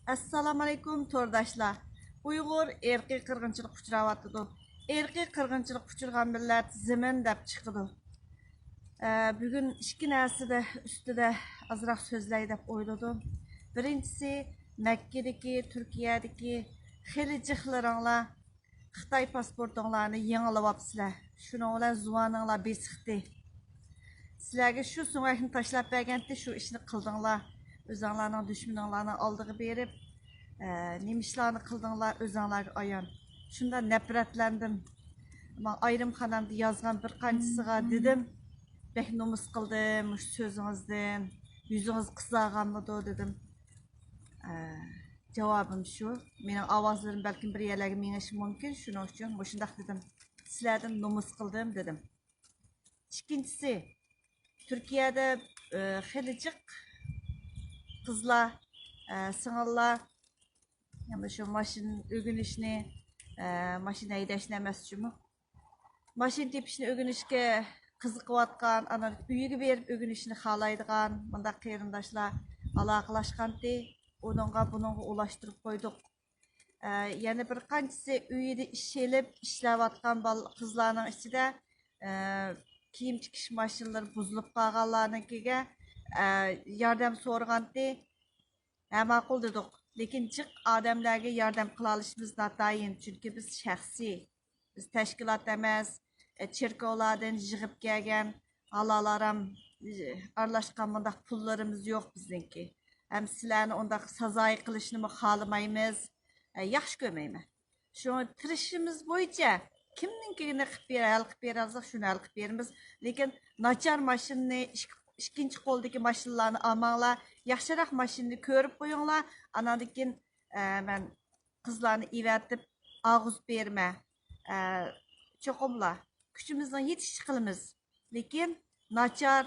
Assalamu alaikum tordaşlar. Uyghur erki kırgınçılık uçuravatıdı. Erki kırgınçılık uçurgan millet zemin dep çıkıdı. Bugün iki neside üstüde azırak sözley dep oyladım. Birincisi Mekke'deki, Türkiye'deki xeli cıxlarınla Xitay pasportunlarını yenilavapsizlar. Şunu ola zuvanınla besiqdi. Sizlerge şu soňaýyny taşlap bergende şu işini kıldыңlar. Özüňlarning düşmanlaryny aldygy berip, nemişlerini kıldыңlar özüňlarga ayan. Şunda nefretlendim. Men aýrymxanamda yazgan bir qançysyga dedim, bek nomus kıldım, şu sözüňizden, yüzüňiz kızarganmydy dedim. Cevabım şu, mening awazlarym belki bir yerlerge meňeşi mümkin, şuning üçin şundak dedim. Sizlerden nomus kıldım dedim. İkincisi, Türkiye'de xelicik kızlar, sığırlar, yani şu maşın ögünüşünü, maşın eydeşini emasçımı. Maşın tepişini ögünüşke kızıqıvatkan, ana üyüge berip ögünüşünü xalaydıgan, mındaq qeyrindaşlar alaqlaşqandı, onunğa bununğa ulaştırıp koyduk. Yani bir qançısı üyüde işelip, işləvatkan kızlarının içinde kiyim tikiş maşinleri buzulup qalğanlarınkiga yardım so'raganda ma'qul dedik. Lekin jiq odamlarga yordam qila olishimiz notayin, chunki biz shaxsiy, biz tashkilot emas, cherkovlardan yig'ib kelgan halolaram aralashgan bundaq pullarimiz yo'q bizningki. Ham sizlarni undaq sazoy qilishni xohlamaymiz, yaxshi ko'rmayman. Shu tirishimiz bo'yicha kimninkini hal qilib beralsak shuni hal qilib beramiz. Lekin nachar mashinani ikkinchi qo'ldagi mashinalarni olmanglar, yaxshiroq mashinani ko'rib qo'yinglar. Andan keyin men qizlarni evatib og'iz berma. Cho'qimlar kuchimizdan yetishicha qilamiz. Lekin nachar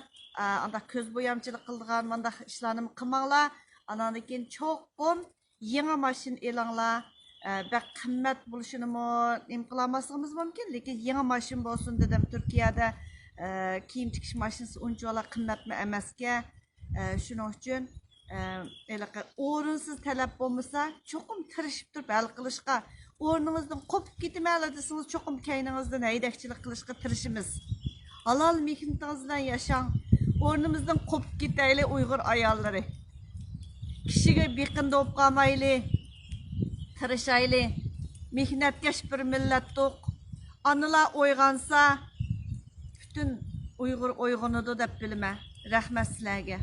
anda ko'z bo'yamchilik qilgan mendaq ishlarni qilmanglar. Andan keyin cho'qim yangi mashina elinglar. Bak qimmat bo'lishini imqilamaslığımız mümkün, lekin yangi mashina bo'lsin dedim. Turkiyada kiyim tikish mashinasi unchalar qimmatmi emasga, shuning uchun o'rinsiz talab bo'lmasa, cho'qim tirishib turib hal qilishga, o'rningizdan qopib ketmaylar desangiz, cho'qim kayningizdan haydakchilik qilishga tirishimiz. Halal mehnatingizdan yashang, o'rnimizdan qopib ketayli Uyg'ur ayollari. Kishiga beqinda bo'lib qolmayli. Tirishayli, mehnatkash bir millatdiq. Analar o'yg'ansa, bütün Uyg'ur uyg'onadi deb bilaman. Rahmat sizlarga.